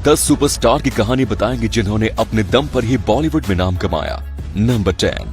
10 superstar की कहानी बताएंगे जिन्होंने अपने दम पर ही बॉलीवुड में नाम कमाया। नंबर 10,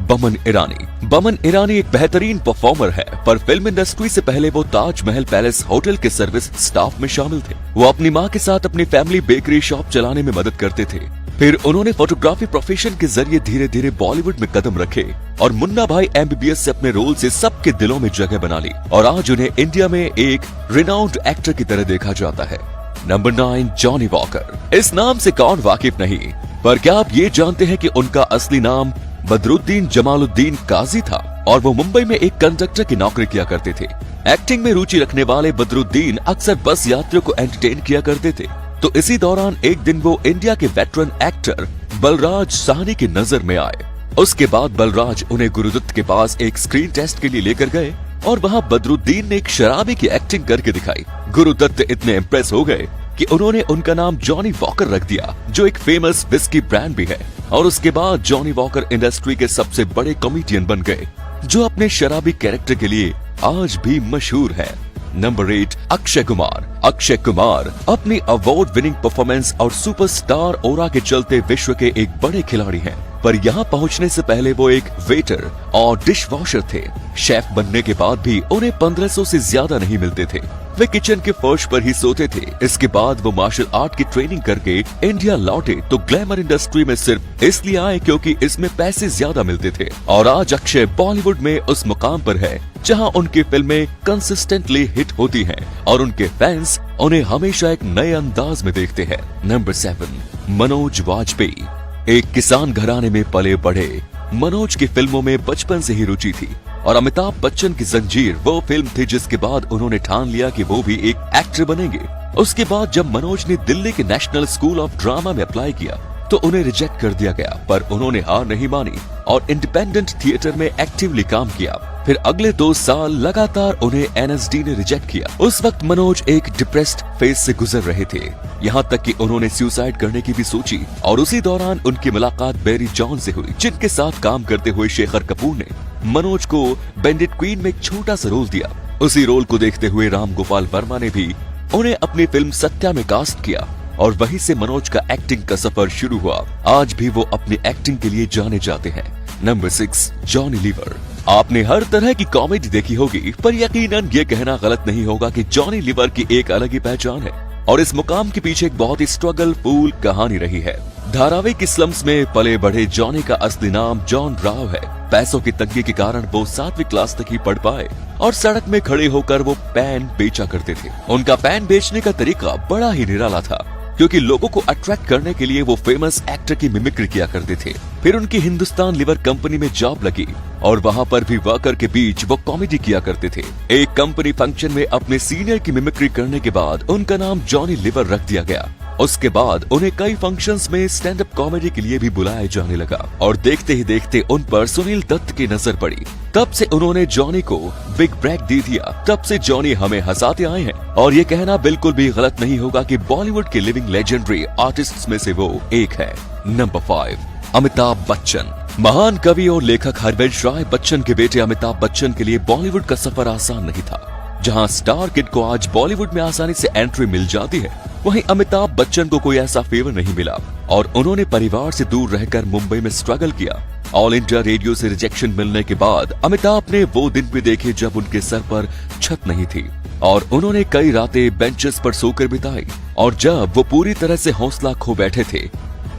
बमन ईरानी। बमन ईरानी एक बेहतरीन परफॉर्मर है, पर फिल्म इंडस्ट्री से पहले वो ताजमहल पैलेस होटल के सर्विस स्टाफ में शामिल थे। वो अपनी मां के साथ अपनी फैमिली बेकरी शॉप चलाने में मदद करते थे। फिर उन्होंने फोटोग्राफी प्रोफेशन के जरिए धीरे धीरे बॉलीवुड में कदम रखे और मुन्ना भाई MBBS से अपने रोल से सबके दिलों में जगह बना ली और आज उन्हें इंडिया में एक रिनाउंड एक्टर की तरह देखा जाता है। Number 9, Johnny walker. इस नाम से कौन वाकिफ नहीं, पर क्या आप ये जानते हैं कि उनका असली नाम बदरुद्दीन जमालुद्दीन काजी था और वो मुंबई में एक कंडक्टर की नौकरी किया करते थे। एक्टिंग में रुचि रखने वाले बदरुद्दीन अक्सर बस यात्रियों को एंटरटेन किया करते थे। तो इसी दौरान एक दिन वो इंडिया के वेटरन एक्टर बलराज साहनी की नजर में आए। उसके बाद बलराज उन्हें गुरुदत्त के पास एक स्क्रीन टेस्ट के लिए लेकर गए और वहाँ बदरुद्दीन ने एक शराबी की एक्टिंग करके दिखाई। गुरुदत्त इतने इम्प्रेस हो गए कि उन्होंने उनका नाम जॉनी वॉकर रख दिया, जो एक फेमस विस्की ब्रांड भी है। और उसके बाद जॉनी वॉकर इंडस्ट्री के सबसे बड़े कॉमेडियन बन गए, जो अपने शराबी कैरेक्टर के लिए आज भी मशहूर है। नंबर 8, अक्षय कुमार। अक्षय कुमार अपनी अवार्ड विनिंग परफॉर्मेंस और सुपरस्टार ओरा के चलते विश्व के एक बड़े खिलाड़ी हैं, पर यहाँ पहुँचने से पहले वो एक वेटर और डिश वॉशर थे। शेफ बनने के बाद भी उन्हें 1500 से ज्यादा नहीं मिलते थे। वे किचन के फर्श पर ही सोते थे। इसके बाद वो मार्शल आर्ट की ट्रेनिंग करके इंडिया लौटे तो ग्लैमर इंडस्ट्री में सिर्फ इसलिए आए क्योंकि इसमें पैसे ज्यादा मिलते थे। और आज अक्षय बॉलीवुड में उस मुकाम पर है जहां उनकी फिल्में कंसिस्टेंटली हिट होती हैं और उनके फैंस उन्हें हमेशा एक नए अंदाज में देखते हैं। नंबर 7, मनोज वाजपेयी। एक किसान घराने में पले बढ़े मनोज की फिल्मों में बचपन से ही रुचि थी और अमिताभ बच्चन की जंजीर वो फिल्म थी जिसके बाद उन्होंने ठान लिया कि वो भी एक एक्टर बनेंगे। उसके बाद जब मनोज ने दिल्ली के नेशनल स्कूल ऑफ ड्रामा में अप्लाई किया तो उन्हें रिजेक्ट कर दिया गया, पर उन्होंने हार नहीं मानी और इंडिपेंडेंट थिएटर में एक्टिवली काम किया। फिर अगले 2 साल लगातार उन्हें NSD ने रिजेक्ट किया। उस वक्त मनोज एक डिप्रेस्ड फेज से गुजर रहे थे, यहाँ तक कि उन्होंने सुसाइड करने की भी सोची। और उसी दौरान उनकी मुलाकात बेरी जॉन से हुई, जिनके साथ काम करते हुए शेखर कपूर ने मनोज को बैंडिट क्वीन में एक छोटा सा रोल दिया। उसी रोल को देखते हुए राम गोपाल वर्मा ने भी उन्हें अपनी फिल्म सत्या में कास्ट किया और वहीं से मनोज का एक्टिंग का सफर शुरू हुआ। आज भी वो अपनी एक्टिंग के लिए जाने जाते हैं। नंबर 6, जॉनी लीवर। आपने हर तरह की कॉमेडी देखी होगी, पर यकीनन ये कहना गलत नहीं होगा कि जॉनी लीवर की एक अलग ही पहचान है और इस मुकाम के पीछे एक बहुत ही स्ट्रगल फुल कहानी रही है। धारावी की स्लम्स में पले बढ़े जॉनी का असली नाम जॉन राव है। पैसों की तंगी के कारण वो 7वीं क्लास तक ही पढ़ पाए और सड़क में खड़े होकर वो पैन बेचा करते थे। उनका पैन बेचने का तरीका बड़ा ही निराला था, क्योंकि लोगों को अट्रैक्ट करने के लिए वो फेमस एक्टर की मिमिक्री किया करते थे। फिर उनकी हिंदुस्तान लिवर कंपनी में जॉब लगी और वहाँ पर भी वर्कर के बीच वो कॉमेडी किया करते थे। एक कंपनी फंक्शन में अपने सीनियर की मिमिक्री करने के बाद उनका नाम जॉनी लिवर रख दिया गया। उसके बाद उन्हें कई फंक्शंस में स्टैंड अप कॉमेडी के लिए भी बुलाया जाने लगा और देखते ही देखते उन पर सुनील दत्त की नजर पड़ी। तब से उन्होंने जॉनी को बिग ब्रेक दे दिया। तब से जॉनी हमें हंसाते आए हैं और ये कहना बिल्कुल भी गलत नहीं होगा कि बॉलीवुड के लिविंग लेजेंडरी आर्टिस्ट्स में से वो एक है। नंबर 5, अमिताभ बच्चन। महान कवि और लेखक हरवंश राय बच्चन के बेटे अमिताभ बच्चन के लिए बॉलीवुड का सफर आसान नहीं था। जहां स्टार किड को आज बॉलीवुड में आसानी से एंट्री मिल जाती है, वहीं अमिताभ बच्चन को कोई ऐसा फेवर नहीं मिला और उन्होंने परिवार से दूर रहकर मुंबई में स्ट्रगल किया। ऑल इंडिया रेडियो से रिजेक्शन मिलने के बाद अमिताभ ने वो दिन भी देखे जब उनके सर पर छत नहीं थी और उन्होंने कई रातें बेंचेस पर सोकर बिताई। और जब वो पूरी तरह से हौसला खो बैठे थे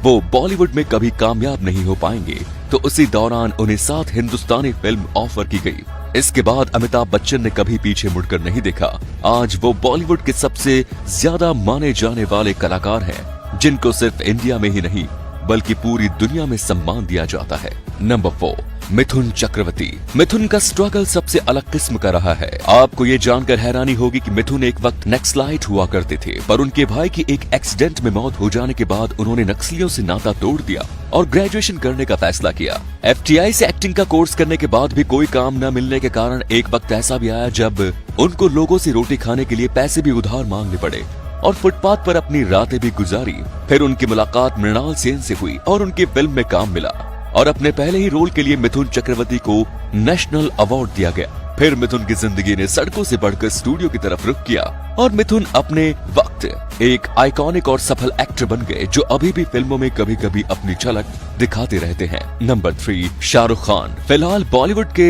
वो बॉलीवुड में कभी कामयाब नहीं हो पाएंगे, तो उसी दौरान उन्हें 7 हिंदुस्तानी फिल्म ऑफर की गई। इसके बाद अमिताभ बच्चन ने कभी पीछे मुड़कर नहीं देखा। आज वो बॉलीवुड के सबसे ज्यादा माने जाने वाले कलाकार हैं, जिनको सिर्फ इंडिया में ही नहीं बल्कि पूरी दुनिया में सम्मान दिया जाता है। नंबर 4, मिथुन चक्रवर्ती। मिथुन का स्ट्रगल सबसे अलग किस्म का रहा है। आपको ये जानकर हैरानी होगी कि मिथुन एक वक्त नक्सलाइट हुआ करते थे, पर उनके भाई की एक एक्सीडेंट में मौत हो जाने के बाद उन्होंने नक्सलियों से नाता तोड़ दिया और ग्रेजुएशन करने का फैसला किया। FTI से एक्टिंग का कोर्स करने के बाद भी कोई काम न मिलने के कारण एक वक्त ऐसा भी आया जब उनको लोगों से रोटी खाने के लिए पैसे भी उधार मांगने पड़े और फुटपाथ पर अपनी रातें भी गुजारी। फिर उनकी मुलाकात मृणाल सेन से हुई और उनकी फिल्म में काम मिला और अपने पहले ही रोल के लिए मिथुन चक्रवर्ती को नेशनल अवार्ड दिया गया। फिर मिथुन की जिंदगी ने सड़कों से बढ़कर स्टूडियो की तरफ रुख किया और मिथुन अपने वक्त एक आइकॉनिक और सफल एक्टर बन गए जो अभी भी फिल्मों में कभी कभी अपनी झलक दिखाते रहते हैं। नंबर 3, शाहरुख खान। फिलहाल बॉलीवुड के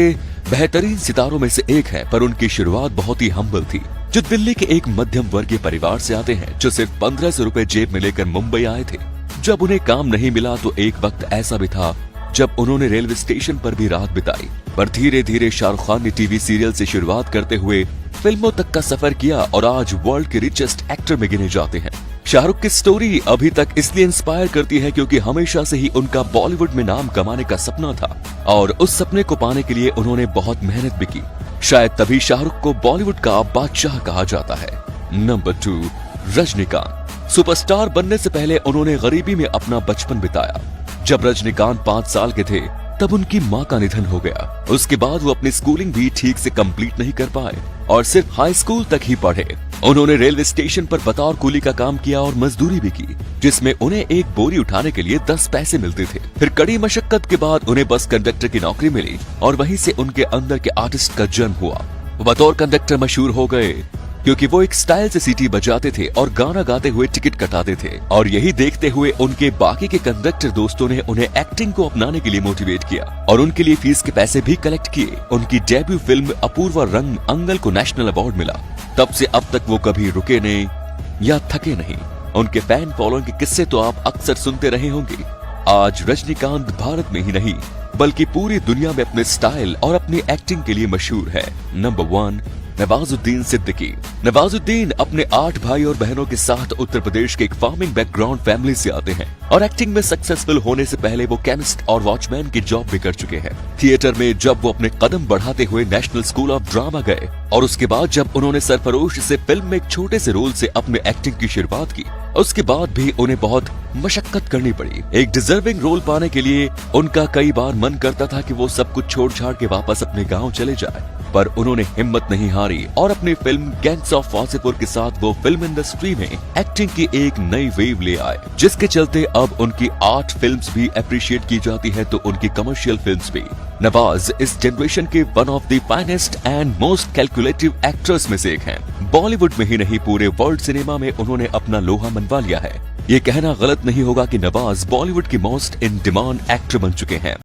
बेहतरीन सितारों में से एक है, पर उनकी शुरुआत बहुत ही हम्बल थी। जो दिल्ली के एक मध्यम वर्गीय परिवार से आते हैं, जो सिर्फ 1500 रुपए जेब में लेकर मुंबई आए थे। जब उन्हें काम नहीं मिला तो एक वक्त ऐसा भी था जब उन्होंने रेलवे स्टेशन पर भी रात बिताई। पर धीरे धीरे शाहरुख खान ने टीवी सीरियल से शुरुआत करते हुए फिल्मों तक का सफर किया और आज वर्ल्ड के रिचेस्ट एक्टर में गिने जाते हैं। शाहरुख की स्टोरी अभी तक इसलिए इंस्पायर करती है क्योंकि हमेशा से ही उनका बॉलीवुड में नाम कमाने का सपना था और उस सपने को पाने के लिए उन्होंने बहुत मेहनत भी की। शायद तभी शाहरुख को बॉलीवुड का बादशाह कहा जाता है। नंबर 2, रजनीकांत। सुपरस्टार बनने से पहले उन्होंने गरीबी में अपना बचपन बिताया। जब रजनीकांत 5 साल के थे तब उनकी मां का निधन हो गया। उसके बाद वो अपनी स्कूलिंग भी ठीक से कंप्लीट नहीं कर पाए और सिर्फ हाई स्कूल तक ही पढ़े। उन्होंने रेलवे स्टेशन पर बतौर कूली का काम किया और मजदूरी भी की, जिसमें उन्हें एक बोरी उठाने के लिए 10 पैसे मिलते थे। फिर कड़ी मशक्कत के बाद उन्हें बस कंडक्टर की नौकरी मिली और वहीं से उनके अंदर के आर्टिस्ट का जन्म हुआ। वो बतौर कंडक्टर मशहूर हो गए क्योंकि वो एक स्टाइल से सीटी बजाते थे और गाना गाते हुए टिकट कटाते थे। और यही देखते हुए उनके बाकी के कंडक्टर दोस्तों ने उन्हें एक्टिंग को अपनाने के लिए मोटिवेट किया और उनके लिए फीस के पैसे भी कलेक्ट किए। उनकी डेब्यू फिल्म अपूर्वा रंग अंगल को नेशनल अवार्ड मिला। तब से अब तक वो कभी रुके नहीं या थके नहीं। उनके फैन फॉलोइंग के किस्से तो आप अक्सर सुनते रहे होंगे। आज रजनीकांत भारत में ही नहीं बल्कि पूरी दुनिया में अपने स्टाइल और अपनी एक्टिंग के लिए मशहूर है। नंबर 1, नवाजुद्दीन सिद्दीकी। नवाजुद्दीन अपने 8 भाई और बहनों के साथ उत्तर प्रदेश के एक फार्मिंग बैकग्राउंड फैमिली से आते हैं और एक्टिंग में सक्सेसफुल होने से पहले वो केमिस्ट और वॉचमैन की जॉब भी कर चुके हैं। थिएटर में जब वो अपने कदम बढ़ाते हुए नेशनल स्कूल ऑफ ड्रामा गए और उसके बाद जब उन्होंने सरफरोश से फिल्म में एक छोटे से रोल से अपने एक्टिंग की शुरुआत की, उसके बाद भी उन्हें बहुत मशक्कत करनी पड़ी। एक डिजर्विंग रोल पाने के लिए उनका कई बार मन करता था कि वो सब कुछ छोड़ छाड़ के वापस अपने गांव चले जाए, पर उन्होंने हिम्मत नहीं हारी और अपनी फिल्म गैंग्स ऑफ वासेपुर के साथ वो फिल्म इंडस्ट्री में एक्टिंग की एक नई वेव ले आए, जिसके चलते अब उनकी 8 फिल्म्स भी अप्रिशिएट की जाती है तो उनकी कमर्शियल फिल्म्स भी। नवाज इस जनरेशन के one of the finest and most calculative actors में से एक हैं। बॉलीवुड में ही नहीं पूरे वर्ल्ड सिनेमा में उन्होंने अपना लोहा मनवा लिया है। ये कहना गलत नहीं होगा कि नवाज बॉलीवुड की मोस्ट इन डिमांड एक्टर बन चुके हैं।